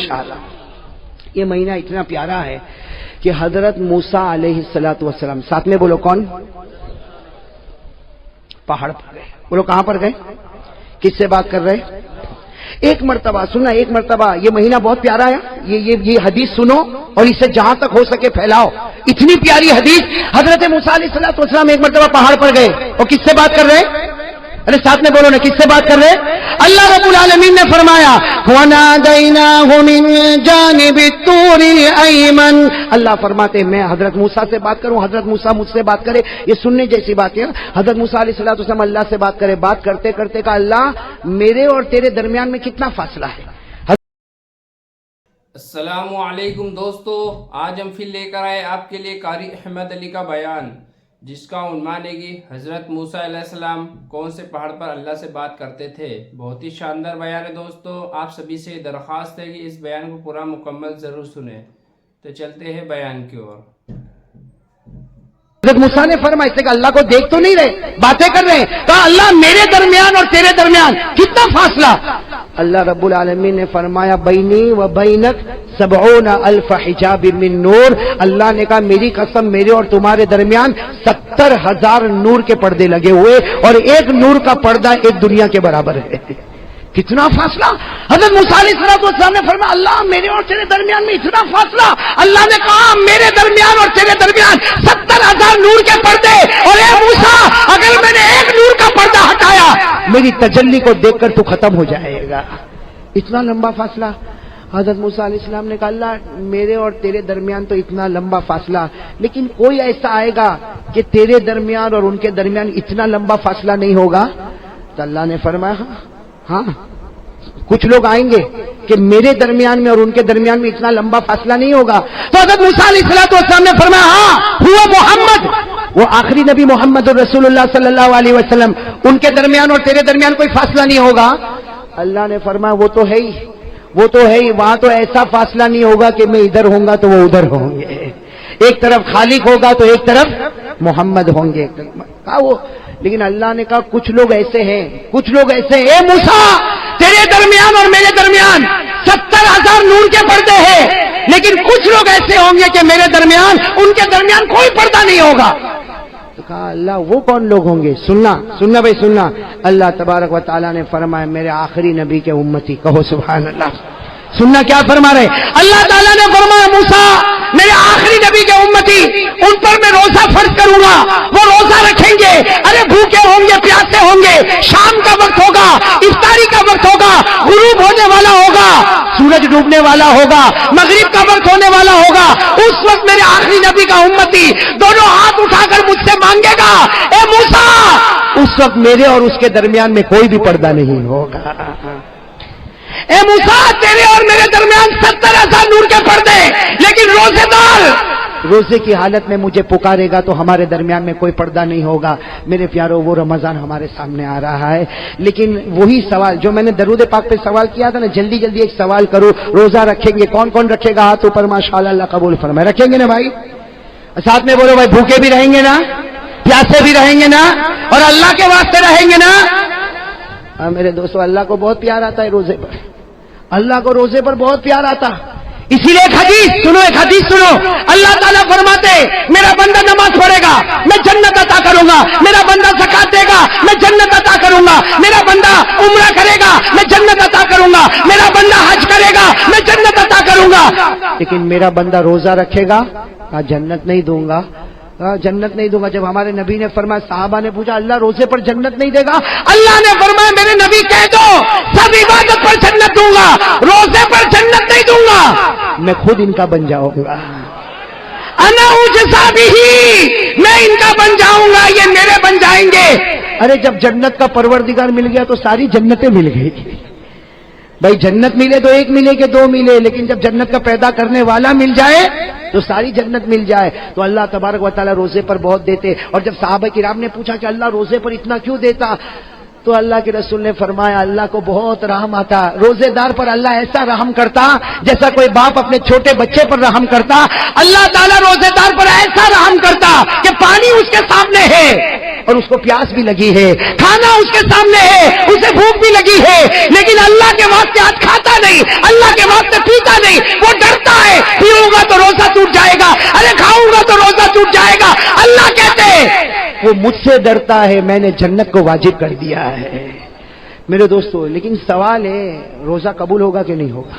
ماشاءاللہ. یہ مہینہ اتنا پیارا ہے کہ حضرت موسیٰ علیہ السلام ساتھ میں بولو کون؟ پہاڑ پر گئے. بولو کہاں پر گئے؟ کس سے بات کر رہے؟ ایک مرتبہ سننا، ایک مرتبہ. یہ مہینہ بہت پیارا ہے. یہ حدیث سنو اور اسے جہاں تک ہو سکے پھیلاؤ. اتنی پیاری حدیث. حضرت موسیٰ علیہ السلام ایک مرتبہ پہاڑ پر گئے اور کس سے بات کر رہے؟ ارے ساتھ میں بولو نا، کس سے بات کر رہے؟ اللہ رب العالمین نے فرمایا وَنَادَيْنَاهُ مِن جَانِبِ الطُّورِ الْأَيْمَنِ. اللہ فرماتے ہیں میں حضرت موسیٰ سے بات کروں، حضرت موسیٰ مجھ سے بات کرے. یہ سننے جیسی بات ہے. حضرت موسیٰ علیہ السلام اللہ سے بات کرے. بات کرتے کرتے کہا اللہ میرے اور تیرے درمیان میں کتنا فاصلہ ہے. السلام علیکم دوستو، آج ہم پھر لے کر آئے آپ کے لیے قاری احمد علی کا بیان، جس کا عنوان ہے کہ حضرت موسیٰ علیہ السلام کون سے پہاڑ پر اللہ سے بات کرتے تھے. بہت ہی شاندار بیان ہے دوستو. آپ سبھی سے درخواست ہے کہ اس بیان کو پورا مکمل ضرور سنیں. تو چلتے ہیں بیان کی اور. حضرت موسیٰ نے فرمایا اس سے کہ اللہ کو دیکھ تو نہیں رہے، باتیں کر رہے ہیں. کہا اللہ میرے درمیان اور تیرے درمیان کتنا فاصلہ؟ اللہ رب العالمین نے فرمایا بینی و بینک 70,000 حجاب من نور. اللہ نے کہا میری قسم میرے اور تمہارے درمیان 70,000 نور کے پردے لگے ہوئے اور ایک نور کا پردہ ایک دنیا کے برابر ہے. کتنا فاصلہ؟ حضرت موسیٰ علیہ السلام نے فرمایا اللہ میرے اور تیرے درمیان میں اتنا فاصلہ. اللہ نے کہا میرے درمیان اور تیرے درمیان 70,000 نور کے پردے. اور اے موسیٰ اگر میں نے ایک نور کا پردہ ہٹایا میری تجلی کو دیکھ کر تو ختم ہو جائے گا. اتنا لمبا فاصلہ. حضرت موسیٰ علیہ السلام نے کہا اللہ میرے اور تیرے درمیان تو اتنا لمبا فاصلہ، لیکن کوئی ایسا آئے گا کہ تیرے درمیان اور ان کے درمیان اتنا لمبا فاصلہ نہیں ہوگا؟ تو اللہ نے فرمایا ہاں کچھ لوگ آئیں گے کہ میرے درمیان میں اور ان کے درمیان میں اتنا لمبا فاصلہ نہیں ہوگا. تو حضرت موسیٰ علیہ السلام نے فرمایا ہاں ہوا محمد، وہ آخری نبی محمد رسول اللہ صلی اللہ علیہ وسلم، ان کے درمیان اور تیرے درمیان کوئی فاصلہ نہیں ہوگا. اللہ نے فرمایا وہ تو ہے ہی، وہ تو ہے ہی. وہاں تو ایسا فاصلہ نہیں ہوگا کہ میں ادھر ہوں گا تو وہ ادھر ہوں گے. ایک طرف خالق ہوگا تو ایک طرف محمد ہوں گے. کہا وہ لیکن اللہ نے کہا کچھ لوگ ایسے ہیں، کچھ لوگ ایسے ہیں اے موسیٰ تیرے درمیان اور میرے درمیان 70,000 نور کے پردے ہیں، لیکن کچھ لوگ ایسے ہوں گے کہ میرے درمیان ان کے درمیان کوئی پردہ نہیں ہوگا. تو کہا اللہ وہ کون لوگ ہوں گے؟ سننا بھائی سننا. اللہ تبارک و تعالیٰ نے فرمایا میرے آخری نبی کے امتی. کہو سبحان اللہ. سننا کیا فرما رہے؟ اللہ تعالیٰ نے فرمایا موسیٰ میرے آخری نبی کے امتی ان پر میں روزہ فرض کروں گا، وہ روزہ رکھیں گے. ارے بھوکے ہوں گے، پیاسے ہوں گے، شام کا وقت ہوگا، افطاری کا وقت ہوگا، غروب ہونے والا ہوگا، سورج ڈوبنے والا ہوگا، مغرب کا وقت ہونے والا ہوگا. اس وقت میرے آخری نبی کا امتی دونوں ہاتھ اٹھا کر مجھ سے مانگے گا اے موسیٰ. اس وقت میرے اور اس کے درمیان میں کوئی بھی پردہ نہیں ہوگا. اے موسیٰ تیرے اور میرے درمیان 70,000 نور کے پردے، لیکن روزے دار روزے کی حالت میں مجھے پکارے گا تو ہمارے درمیان میں کوئی پردہ نہیں ہوگا. میرے پیارو وہ رمضان ہمارے سامنے آ رہا ہے، لیکن وہی سوال جو میں نے درود پاک پہ سوال کیا تھا نا، جلدی جلدی ایک سوال کروں. روزہ رکھیں گے کون کون رکھے گا؟ ہاتھ اوپر ماشاءاللہ. اللہ قبول فرمائے. رکھیں گے نا بھائی؟ ساتھ میں بولو بھائی بھوکے بھی رہیں گے نا، پیاسے بھی رہیں گے نا، اور اللہ کے واسطے رہیں گے نا. میرے دوستو اللہ کو بہت پیار آتا ہے روزے پر. اللہ کو روزے پر بہت پیار آتا. اسی لیے ایک حدیث سنو. اللہ تعالیٰ فرماتے میرا بندہ نماز پڑھے گا میں جنت عطا کروں گا، میرا بندہ زکات دے گا میں جنت عطا کروں گا، میرا بندہ عمرہ کرے گا میں جنت عطا کروں گا، میرا بندہ حج کرے گا میں جنت عطا کروں گا. لیکن میرا بندہ روزہ رکھے گا جنت نہیں دوں گا، جنت نہیں دوں گا. جب ہمارے نبی نے فرمایا، صحابہ نے پوچھا اللہ روزے پر جنت نہیں دے گا؟ اللہ نے فرمایا میرے نبی کہہ دو سب عبادت پر جنت دوں گا، روزے پر جنت نہیں دوں گا. میں خود ان کا بن جاؤں گا. انا اجزا بہ، میں ان کا بن جاؤں گا، یہ میرے بن جائیں گے. ارے جب جنت کا پروردگار مل گیا تو ساری جنتیں مل گئی. بھائی جنت ملے تو ایک ملے کہ دو ملے، لیکن جب جنت کا پیدا کرنے والا مل جائے تو ساری جنت مل جائے. تو اللہ تبارک و تعالیٰ روزے پر بہت دیتے. اور جب صحابہ کرام نے پوچھا کہ اللہ روزے پر اتنا کیوں دیتا، تو اللہ کے رسول نے فرمایا اللہ کو بہت رحم آتا. روزے دار پر اللہ ایسا رحم کرتا جیسا کوئی باپ اپنے چھوٹے بچے پر رحم کرتا. اللہ تعالیٰ روزے دار پر ایسا رحم کرتا کہ پانی اس کے سامنے ہے اور اس کو پیاس بھی لگی ہے، کھانا اس کے سامنے ہے، اسے بھوک بھی لگی ہے، لیکن اللہ کے واسطے آج کھاتا نہیں، اللہ کے واسطے پیتا وہ مجھ سے ڈرتا ہے، میں نے جنت کو واجب کر دیا ہے۔ میرے دوستو، لیکن سوال ہے روزہ قبول ہوگا کہ نہیں ہوگا؟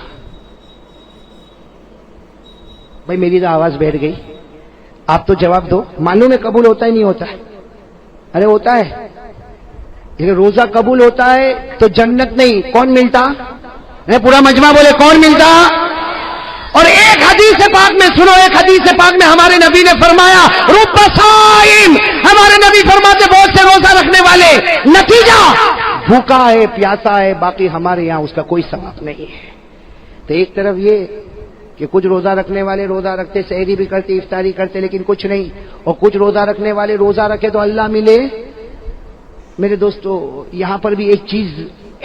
بھائی میری تو آواز بیٹھ گئی، آپ تو جواب دو۔ معلوم ہے قبول ہوتا ہے نہیں ہوتا ہے؟ ارے ہوتا ہے۔ لیکن روزہ قبول ہوتا ہے تو جنت نہیں، کون ملتا؟ پورا مجمع بولے کون ملتا؟ اور ایک حدیث پاک میں سنو، ایک حدیث پاک میں ہمارے نبی نے فرمایا رب صائم، ہمارے نبی فرماتے بہت سے روزہ رکھنے والے، نتیجہ بھوکا ہے، پیاسا ہے، باقی ہمارے یہاں اس کا کوئی ثواب نہیں ہے۔ تو ایک طرف یہ کہ کچھ روزہ رکھنے والے روزہ رکھتے، سحری بھی کرتے، افطاری کرتے، لیکن کچھ نہیں، اور کچھ روزہ رکھنے والے روزہ رکھے تو اللہ ملے۔ میرے دوستو، یہاں پر بھی ایک چیز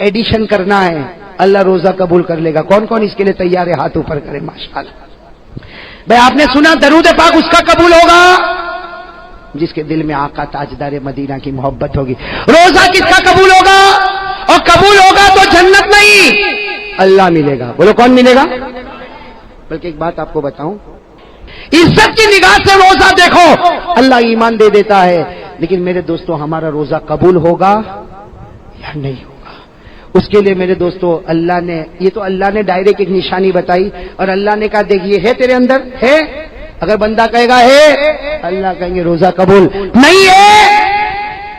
ایڈیشن کرنا ہے، اللہ روزہ قبول کر لے گا۔ کون کون اس کے لیے تیار ہے؟ ہاتھ اوپر کرے ماشاءاللہ۔ بھائی آپ نے سنا درود پاک اس کا قبول ہوگا جس کے دل میں آقا تاجدار مدینہ کی محبت ہوگی۔ روزہ کس کا قبول ہوگا؟ اور قبول ہوگا تو جنت نہیں، اللہ ملے گا۔ بولو کون ملے گا؟ بلکہ ایک بات آپ کو بتاؤں، عزت کی نگاہ سے روزہ دیکھو، اللہ ایمان دے دیتا ہے، لیکن میرے دوستو ہمارا روزہ قبول ہوگا یا نہیں ہوگا؟ اس کے لیے میرے دوستو اللہ نے، یہ تو اللہ نے ڈائریکٹ ایک نشانی بتائی، اور اللہ نے کہا دیکھ یہ ہے تیرے اندر ہے، اگر بندہ کہے گا ہے، اللہ کہیں گے روزہ قبول، نہیں ہے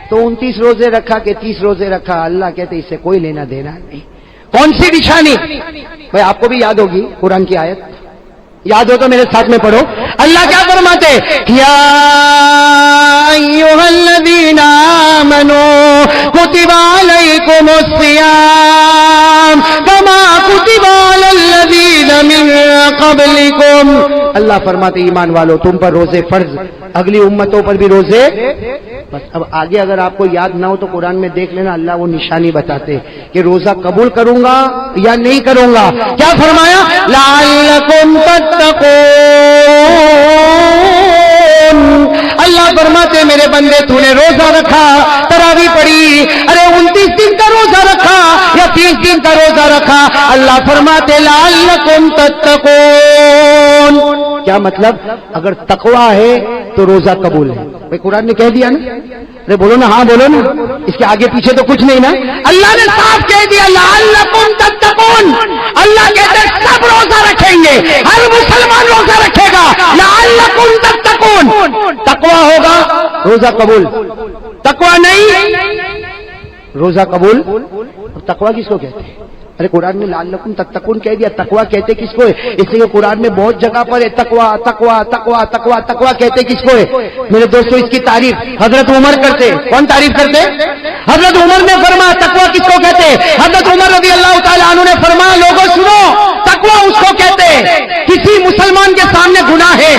تو 29 روزے رکھا کہ 30 روزے رکھا، اللہ کہتے اس سے کوئی لینا دینا نہیں۔ کون سی نشانی؟ بھائی آپ کو بھی یاد ہوگی قرآن کی آیت، یاد ہو تو میرے ساتھ میں پڑھو۔ اللہ کیا فرماتے؟ یا ایھا الذین آمنوا کتب علیکم الصیام کما کتب علی الذین من قبلکم۔ اللہ فرماتے ایمان والو تم پر روزے فرض، اگلی امتوں پر بھی روزے۔ بس اب آگے اگر آپ کو یاد نہ ہو تو قرآن میں دیکھ لینا، اللہ وہ نشانی بتاتے کہ روزہ قبول کروں گا یا نہیں کروں گا۔ کیا فرمایا؟ لعلکم تتقون۔ اللہ فرماتے میرے بندے تو نے روزہ رکھا، تراویح پڑھی، ارے 29 دن کا روزہ رکھا یا 30 دن کا روزہ رکھا، اللہ فرماتے لعلکم تتقون۔ کیا مطلب؟ اگر تقویٰ ہے تو روزہ قبول ہے۔ بھائی قرآن نے کہہ دیا نا، ارے بولو نا، ہاں بولو نا، اس کے آگے پیچھے تو کچھ نہیں نا، اللہ نے صاف کہہ دیا لعلکم تتقون۔ اللہ کہتے ہیں سب روزہ رکھیں گے، ہر مسلمان روزہ رکھے گا، لعلکم تتقون۔ تقویٰ ہوگا روزہ قبول، تقویٰ نہیں روزہ قبول۔ تقویٰ کس کو کہتے ہیں؟ ارے قرآن میں لعلکم تتقون کہہ دیا، تقویٰ کہتے کس کو ہے؟ اس لیے قرآن میں بہت جگہ پر ہے تقویٰ تقویٰ تقویٰ تقویٰ تقویٰ کہتے کس کو ہے؟ میرے دوستو اس کی تعریف حضرت عمر کرتے۔ کون تعریف کرتے؟ حضرت عمر نے فرمایا تقویٰ کس کو کہتے؟ حضرت عمر رضی اللہ تعالیٰ عنہ نے فرمایا لوگوں سنو، تقویٰ اس کو کہتے کسی مسلمان کے سامنے گناہ ہے،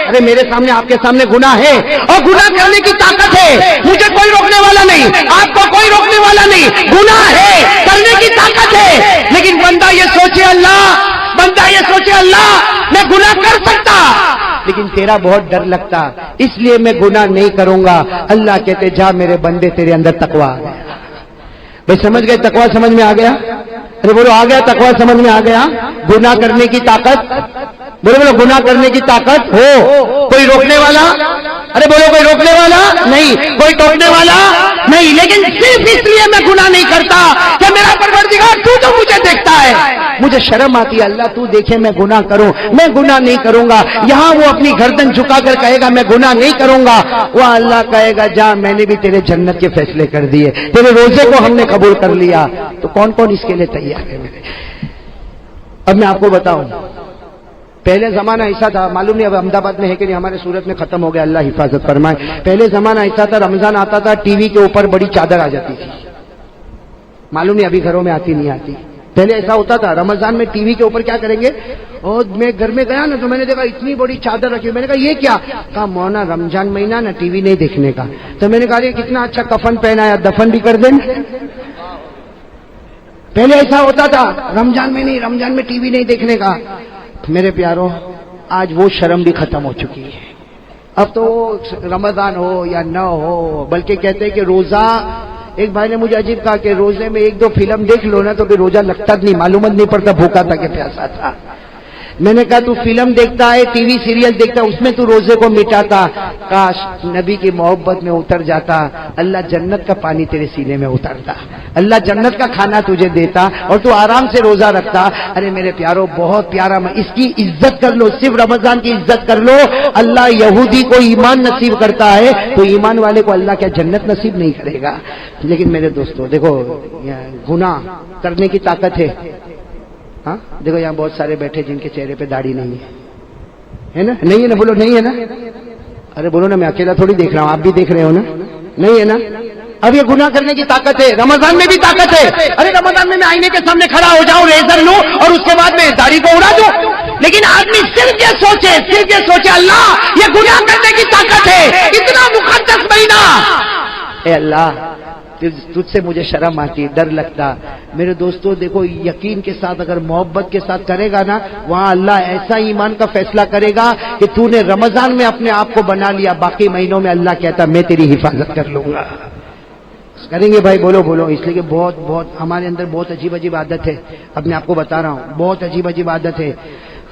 ارے میرے سامنے آپ کے سامنے گناہ ہے اور گناہ کرنے کی طاقت ہے، مجھے کوئی روکنے والا نہیں، آپ کو کوئی روکنے والا نہیں، گناہ ہے، کرنے کی طاقت ہے، لیکن بندہ یہ سوچے اللہ میں گناہ کر سکتا لیکن تیرا بہت ڈر لگتا، اس لیے میں گناہ نہیں کروں گا۔ اللہ کہتے جا میرے بندے تیرے اندر تقویٰ آ گیا۔ بھائی سمجھ گئے؟ تقویٰ سمجھ میں آ گیا؟ ارے بولو آ گیا؟ تقویٰ سمجھ میں آ گیا؟ گناہ کرنے کی طاقت، بولو گناہ کرنے کی طاقت ہو، کوئی روکنے والا، ارے بولو کوئی روکنے والا نہیں، کوئی ٹوکنے والا نہیں، لیکن صرف اس لیے میں گناہ نہیں کرتا کہ میرا پروردگار تو مجھے دیکھتا ہے، مجھے شرم آتی ہے اللہ تو دیکھے میں گناہ کروں، میں گناہ نہیں کروں گا۔ یہاں وہ اپنی گردن جھکا کر کہے گا میں گناہ نہیں کروں گا، وہ اللہ کہے گا جا میں نے بھی تیرے جنت کے فیصلے کر دیے، تیرے روزے کو ہم نے قبول کر لیا۔ تو کون کون اس کے لیے تیار ہے میرے؟ اب میں آپ کو بتاؤں، پہلے زمانہ ایسا تھا، معلوم نہیں اب احمد آباد میں ہے کہ نہیں، ہمارے سورت میں ختم ہو گیا، اللہ حفاظت فرمائے۔ پہلے زمانہ ایسا تھا، رمضان آتا تھا ٹی وی کے اوپر بڑی چادر آ جاتی تھی، معلوم نہیں ابھی گھروں میں آتی نہیں آتی۔ پہلے ایسا ہوتا تھا رمضان میں ٹی وی کے اوپر کیا کریں گے، اور میں گھر میں گیا نا تو میں نے دیکھا اتنی بڑی چادر رکھی، میں نے کہا یہ کیا؟ کہا مونا رمضان مہینہ نا ٹی وی نہیں دیکھنے کا۔ تو میں نے کہا یہ کتنا اچھا کفن پہنایا، دفن بھی کر دیں۔ پہلے ایسا ہوتا تھا رمضان میں نہیں، رمضان میں ٹی وی نہیں دیکھنے کا۔ میرے پیاروں آج وہ شرم بھی ختم ہو چکی ہے، اب تو رمضان ہو یا نہ ہو، بلکہ کہتے ہیں کہ روزہ، ایک بھائی نے مجھے عجیب کہا کہ روزے میں 1-2 فلم دیکھ لو نا تو پھر روزہ لگتا نہیں، معلومات نہیں پڑتا بھوکا تھا کہ پیاسا تھا۔ میں نے کہا تو فلم دیکھتا ہے, ٹی وی سیریل دیکھتا ہے, اس میں تو روزے کو مٹاتا, کاش نبی کی محبت میں اتر جاتا, اللہ جنت کا پانی تیرے سینے میں اترتا, اللہ جنت کا کھانا تجھے دیتا اور تو آرام سے روزہ رکھتا. ارے میرے پیارو بہت پیارا, اس کی عزت کر لو, صرف رمضان کی عزت کر لو. اللہ یہودی کو ایمان نصیب کرتا ہے تو ایمان والے کو اللہ کیا جنت نصیب نہیں کرے گا. لیکن میرے دوستو دیکھو, گناہ کرنے کی طاقت ہے. ہاں دیکھو یہاں بہت سارے بیٹھے جن کے چہرے پہ داڑھی نہیں ہے نا, نہیں ہے نا, بولو نہیں ہے نا. ارے بولو نا, میں اکیلا تھوڑی دیکھ رہا ہوں, آپ بھی دیکھ رہے ہو نا, نہیں ہے نا. اب یہ گناہ کرنے کی طاقت ہے, رمضان میں بھی طاقت ہے. ارے رمضان میں آئینے کے سامنے کھڑا ہو جاؤں, ریزر لوں اور اس کے بعد میں داڑھی کو اڑا دوں. لیکن آدمی صرف یہ سوچے اللہ یہ گناہ کرنے کی طاقت ہے, اتنا مقدس مہینہ. اے اللہ تجھ سے مجھے شرم آتی, ڈر لگتا. میرے دوستو دیکھو, یقین کے ساتھ اگر محبت کے ساتھ کرے گا نا, وہاں اللہ ایسا ایمان کا فیصلہ کرے گا کہ تو نے رمضان میں اپنے آپ کو بنا لیا, باقی مہینوں میں اللہ کہتا میں تیری حفاظت کر لوں گا. کریں گے بھائی, بولو بولو. اس لیے کہ بہت ہمارے اندر بہت عجیب عادت ہے. اب میں آپ کو بتا رہا ہوں, بہت عجیب عادت ہے.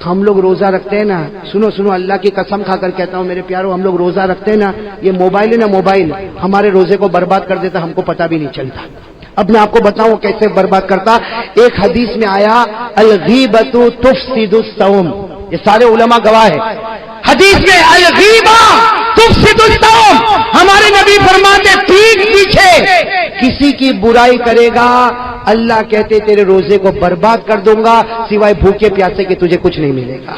ہم لوگ روزہ رکھتے ہیں نا, سنو اللہ کی قسم کھا کر کہتا ہوں میرے پیارو, ہم لوگ روزہ رکھتے ہیں نا, یہ موبائل ہے نا, موبائل ہمارے روزے کو برباد کر دیتا, ہم کو پتہ بھی نہیں چلتا. اب میں آپ کو بتاؤں کیسے برباد کرتا. ایک حدیث میں آیا الغیبۃ تفسد الصوم, یہ سارے علماء گواہ ہیں. حدیث میں الغیبہ تفسد الصوم, ہمارے نبی فرماتے پیٹھ پیچھے کسی کی برائی کرے گا, اللہ کہتے تیرے روزے کو برباد کر دوں گا, سوائے بھوکے پیاسے کے تجھے کچھ نہیں ملے گا.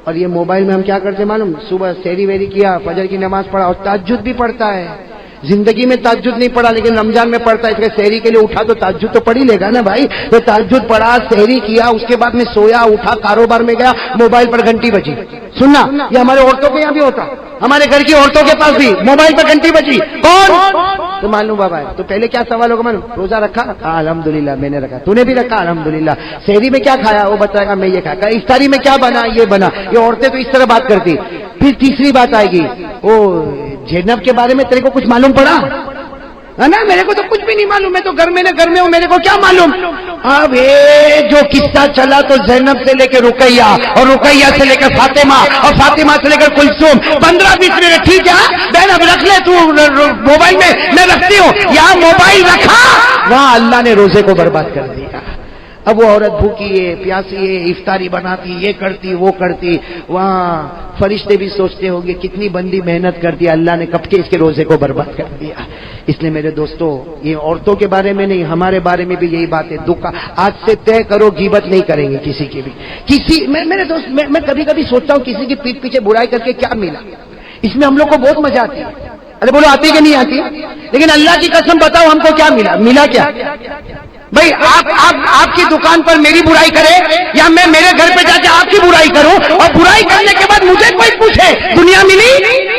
اور یہ موبائل میں ہم کیا کرتے معلوم, صبح سحری ویری کیا, فجر کی نماز پڑھا اور تہجد بھی پڑھتا ہے. زندگی میں تہجد نہیں پڑھا لیکن رمضان میں پڑھتا ہے, اس کے سحری کے لیے اٹھا تو تہجد تو پڑھ ہی لے گا نا بھائی. تو تہجد پڑھا, سحری کیا, اس کے بعد میں سویا, اٹھا, کاروبار میں گیا, موبائل پر گھنٹی بجی. سننا, یہ ہمارے عورتوں کے یہاں بھی ہوتا, ہمارے گھر کی عورتوں کے پاس بھی موبائل پر گھنٹی بجی. کون تو معلوم بابا ہے. تو پہلے کیا سوال ہوگا معلوم, روزہ رکھا, الحمدللہ میں نے رکھا, تو نے بھی رکھا الحمدللہ. سحری میں کیا کھایا, وہ بتائے گا میں یہ کھایا. افطاری میں کیا بنا, یہ بنا. یہ عورتیں تو اس طرح بات کرتی. پھر تیسری بات آئے گی, او زینب کے بارے میں تیرے کو کچھ معلوم پڑا ہے نا, میرے کو تو کچھ بھی نہیں معلوم, میں تو گھر میں ہوں, میرے کو کیا معلوم. اب جو قصہ چلا تو زینب سے لے کے رقیہ, اور رقیہ سے لے کر فاطمہ, اور فاطمہ سے لے کر کلثوم, 15-20 منٹ. ٹھیک ہے بہن, اب رکھ لے تو موبائل میں رکھتی ہوں. یہاں موبائل رکھا, وہاں اللہ نے روزے کو برباد کر دیا. اب وہ عورت بھوکی ہے, پیاسی ہے, افطاری بناتی, یہ کرتی وہ کرتی, وہاں فرشتے بھی سوچتے ہوں گے کتنی بندی محنت کرتی, اللہ نے کب کے اس کے روزے کو برباد کر دیا. اس لیے میرے دوستو, یہ عورتوں کے بارے میں نہیں, ہمارے بارے میں بھی یہی بات ہے. دکھ آج سے طے کرو, غیبت نہیں کریں گے کسی کی بھی. میرے دوست, میں کبھی سوچتا ہوں کسی کی پیٹھ پیچھے برائی کر کے کیا ملا. اس میں ہم لوگ کو بہت مزہ آتی ہے. ارے بولو آتی کہ نہیں آتی, لیکن اللہ کی قسم بتاؤ ہم کو کیا ملا کیا بھائی. آپ کی دکان پر میری برائی کرے, یا میں میرے گھر پہ جا کے آپ کی برائی کروں, اور برائی کرنے کے بعد مجھے کوئی پوچھے دنیا ملی,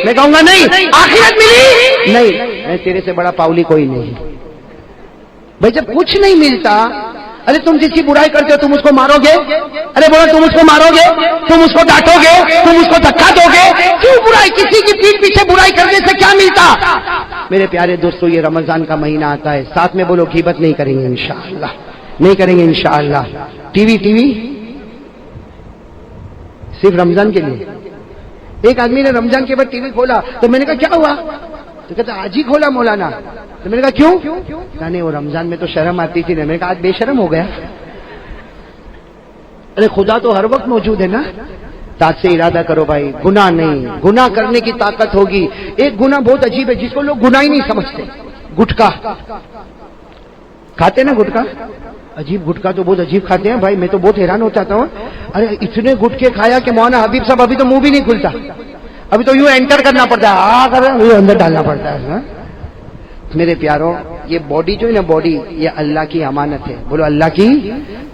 میں کہوں گا نہیں. آخرت ملی نہیں, میں تیرے سے بڑا پاؤلی کوئی نہیں. بھائی جب کچھ نہیں ملتا, ارے تم جس کی برائی کرتے ہو تم اس کو مارو گے, ارے بولو تم اس کو مارو گے, تم اس کو ڈانٹو گے, تم اس کو دھکا دو گے, کیوں برائی, کسی کی پیٹھ پیچھے برائی کرنے سے کیا ملتا. میرے پیارے دوستو, یہ رمضان کا مہینہ آتا ہے, ساتھ میں بولو غیبت نہیں کریں گے انشاءاللہ, نہیں کریں گے انشاءاللہ. ٹی وی صرف رمضان کے لیے. ایک آدمی نے رمضان کے بعد ٹی وی کھولا تو میں نے کہا کیا ہوا, تو کہتا آج ہی کھولا مولانا. تو میں نے کہا کیوں, نہیں وہ رمضان میں تو شرم آتی تھی. میں نے کہا آج بے شرم ہو گیا. ارے خدا تو ہر وقت موجود ہے نا. تاج سے ارادہ کرو بھائی, گناہ نہیں, گناہ کرنے کی طاقت ہوگی. ایک گناہ بہت عجیب ہے جس کو لوگ گناہ ہی نہیں سمجھتے, گٹکا کھاتے نا. گٹکا عجیب, گٹکا تو بہت عجیب کھاتے ہیں بھائی, میں تو بہت حیران ہو جاتا ہوں. ارے اتنے گٹکے کھایا کہ مولانا حبیب صاحب ابھی تو منہ بھی نہیں کھلتا, ابھی تو یوں انٹر کرنا پڑتا ہے, اندر ڈالنا پڑتا ہے. میرے پیاروں, یہ باڈی جو ہے نا, باڈی یہ اللہ کی امانت ہے. بولو اللہ کی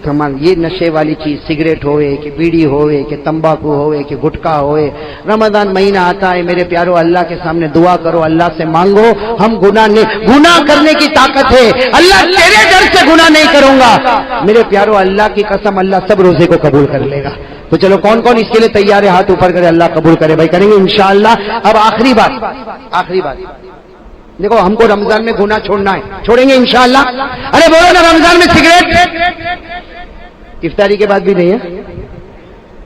امانت. یہ نشے والی چیز, سگریٹ ہوئے کہ بیڑی ہوئے کہ تمباکو ہوئے کہ گٹکا ہوئے, رمضان مہینہ آتا ہے میرے پیاروں, اللہ کے سامنے دعا کرو, اللہ سے مانگو. ہم گناہ کرنے کی طاقت ہے. اللہ تیرے ڈر سے گناہ نہیں کروں گا. میرے پیاروں, اللہ کی قسم, اللہ سب روزے کو قبول کر لے گا. تو چلو کون کون اس کے لیے تیار ہے, ہاتھ اوپر کرے, اللہ قبول کرے بھائی, کریں گے انشاءاللہ. اب آخری بات دیکھو, ہم کو رمضان میں گناہ چھوڑنا ہے, چھوڑیں گے انشاءاللہ. ارے بولو نا, رمضان میں سگریٹ افطاری کے بعد بھی نہیں ہے,